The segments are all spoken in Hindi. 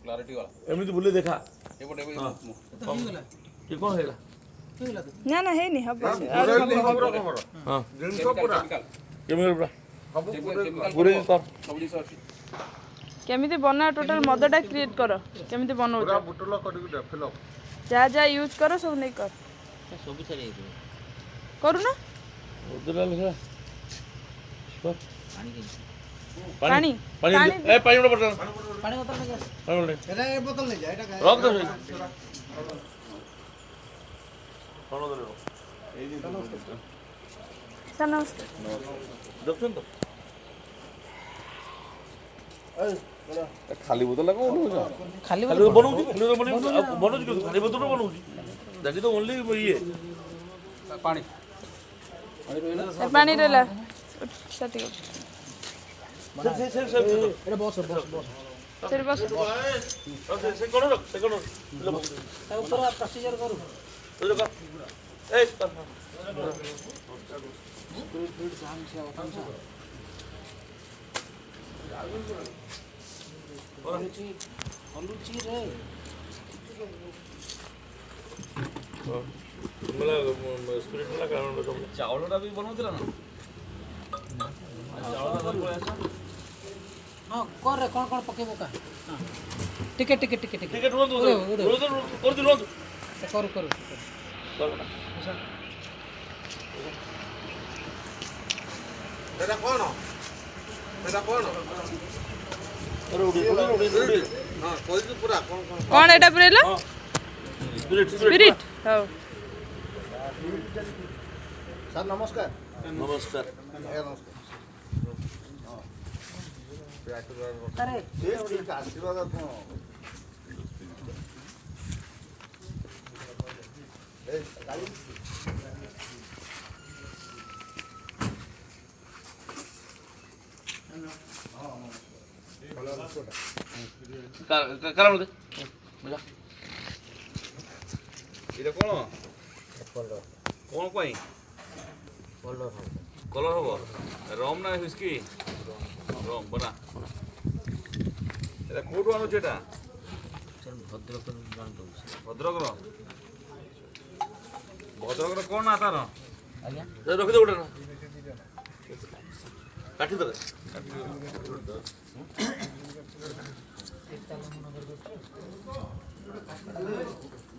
क्लैरिटी वाला एमती बुले देखा ये बोले ये कौन है ना ना है नहीं हब हां जिंस पूरा केमिकल पूरा केमिकल पूरे कर सब जिंस अछि केमिति बना टोटल मदटा क्रिएट कर केमिति बनाउ पूरा बुटला करके दे फिल जा जा यूज करो सब नहीं कर सब छाड़ी करू ना उधर ले पानी पानी ए पानी में बोतल पानी बोतल में पानी में एटा ए बोतल ले जा एटा रख दो कौन उधर सर नमस्कार देखछन तो खाली बोतल लगा उठो खाली खाली बनाउजी बनाउजी खाली बोतल बनाउजी दैट इज द ओनली ये पानी पानी रेला सटी से एटा बस फिर बस से कोन रख से कोन ऊपर प्रोसीजर करू तो का ए अनुची रे मला स्पिरिट मला कारण सब चावलटा भी बनौतिला ना चावलटा धर पळे आसा हां कर रे कोन कोन पके बोका हां टिके टिके टिके टिके टिकट रोज कर दिलो करू करू एटा कोन अरे उड़ी हां कोई भी पूरा कोन कौन एटा पुरेला स्पिरिट स्पिरिट हो सर नमस्कार नमस्कार नमस्कार अरे ठीक आशीर्वाद को ए गाड़ी कारण दे मजा এটা কোন কোন কই কলর হবো রম না হুইস্কি রম বনা এটা কোটু আনো যেটা ভদ্রক জানতো ভদ্রকর ভদ্রকর কোন না তার আজ্ঞা रख दे उठा काटी दे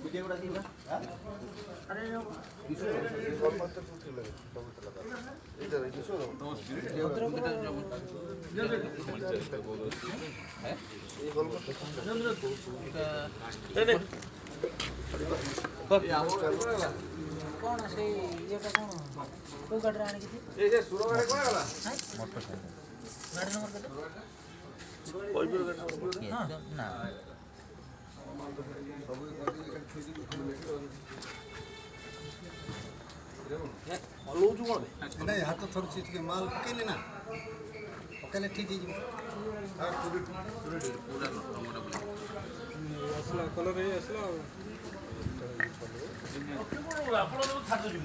वीडियो गुडा दिबा अरे इधर किशोर कौन से ये का कौन को गाड़ी आने की थी ए जे सुरो गाड़ी कोन गला मोटरसाइकिल गाड़ी नंबर कितने हां ना लोजु कोन एटा हाथ थोड़ी चीज के माल पकेले ना पकेले ठीक ही हां पूरा असला कलर है असला आपण तो छाड़ दे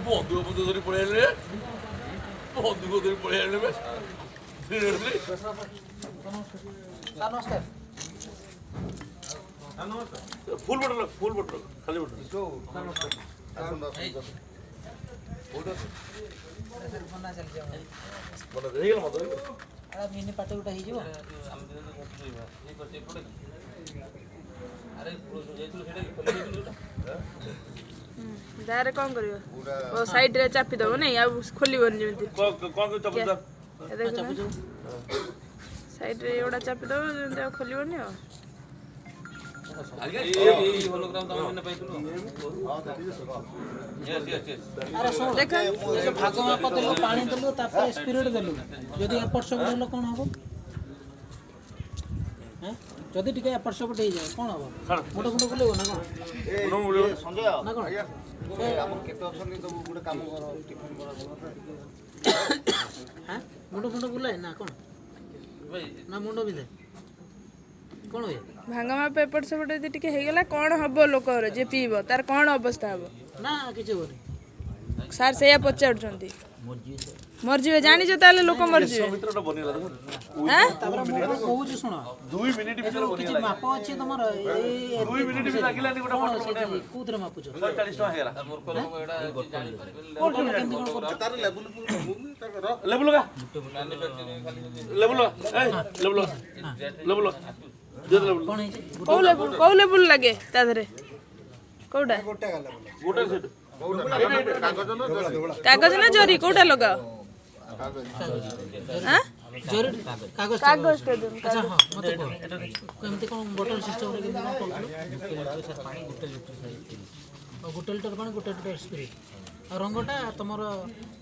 बंधु धरी पड़े बंधुक धरी पड़े सर नमस्कार फुल बटन खाली बटन सर बना चल जाओ बटन देगल मत अरे मिनी पाटे उठा ही जीव अरे जेतु सेटा खोले जेतु दारे कौन करियो ओ साइड रे चापी दबो नहीं अब खोलिबन जेमति कौन चप्पल साइड रे एडा चापी दबो जेमति खोलिबन नहीं आगे ये होलोग्राम तम मैंने पाइतलो यस अरे सुन देख ये जो भाग माप देलो पानी देलो तापर स्पिरिट देलो यदि एपट सब देलो कोन हबो हैं जदि टिके एपट सब दे जाय कोन हबो मुंडो मुंडो बोलेबो ना कोन संजय ना कोन ए हम केते ऑप्शन नहीं तो गुडे काम करो टिफिन करो हैं ମୁଣ୍ଡ ବୁଲାଏ ନା କ'ଣ ନା ମୁଣ୍ଡ ବିନ୍ଧେ କ'ଣ ହୁଏ ଭାଙ୍ଗ ମାପ ଏପଟ ସେପଟ ଯଦି ଟିକେ ହେଇଗଲା କ'ଣ ହବ ଲୋକର ଯିଏ ପିଇବ ତାର କ'ଣ ଅବସ୍ଥା ହବ ନା କିଛି ହେବନି ସାର୍ ସେଇଆ ପଚାରୁଛନ୍ତି ମରିଯିବେ ଜାଣିଛ ତାହେଲେ ଲୋକ ମରିଯିବେ ଭିତରଟା ବନିଗଲା ଦେଖ ଆଁ? ତାପରେ ମୁଁ କ'ଣ କହୁଛି ଶୁଣ 2 ମିନିଟ୍ ଭିତରେ କିଛି ବନିଗଲା ମାପ ଅଛି ତମର 2 ମିନିଟ୍ ବି ଲାଗିଲାନି ଗୋଟେ ଫଟୋ କୋଉଥିରେ ମାପୁଛ 40 ଟଙ୍କା ହେଇଗଲା ତାର ଲେବୁଲ ଲେବୁଲ ଲଗା ଲେବୁଲ ଲଗା ଏଇ ଲେବୁଲ ଲଗା ଲେବୁଲ ଲଗା ଦେ ଲେବୁଲ କ'ଣ ହେଇଛି କୋଉ ଲେବୁଲ ଲାଗେ ତା ଦେହରେ କୋଉଟା ଗୋଟେ ସେଟ କାଗଜ ନା ଜରି କୋଉଟା ଲଗାଅ ଆଁ? ଜରୁରୀ କାଗଜ କାଗଜଟା ଦିଅନ୍ତୁ ଆଚ୍ଛା ହଁ ମୋତେ କୁହ କେମିତି କ'ଣ ବୋଟଲ ସିଷ୍ଟମ୍ରେ କେମିତି କ'ଣ କରୁଥିଲ ଗୋଟେ ଲିଟର ପାଣି ଗୋଟେ ଲିଟର ସ୍ପ୍ରିଟ୍ ଆଉ ରଙ୍ଗଟା ତୁମର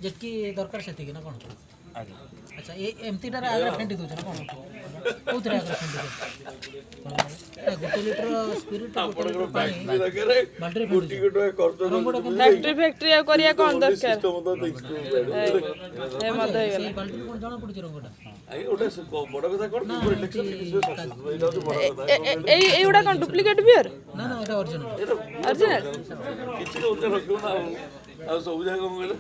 ଯେତିକି ଦରକାର ସେତିକି ନା କ'ଣ ଆଚ୍ଛା ଏମିତିଟାରେ ଆଗରେ ଫେଣ୍ଟି ଦେଉଛ ନା କ'ଣ କେଉଁଥିରେ ଆଗରେ ଫେଣ୍ଟି ଦେଉଛ ଗୋଟେ ଲିଟର ସ୍ପ୍ରିଟ୍ ଗୋଟେ ଲିଟର ପାଣି ବାଲ୍ଟିରେ ଫେଣ୍ଟି ରଙ୍ଗଟା ଫ୍ୟାକ୍ଟ୍ରି ଫ୍ୟାକ୍ଟ୍ରି ଆଉ କରିବା କ'ଣ ଦରକାର ଏ ମଦ ହେଇଗଲା ସେଇ ବାଲ୍ଟିରେ କ'ଣ ଜଣାପଡ଼ୁଛି ରଙ୍ଗଟା ଗୋଟେ ବଡ କଥା କଣ এইগুলা কোন ডুপ্লিকেট বিয়ার ନା ନା ଏଇଟା ଅରିଜିନାଲ অরিজিনাল କିଛି ତ ଉଚ୍ଚ ରଖିବ ନା ଆଉ ସବୁ ଜାଗା କଣ କହିଲେ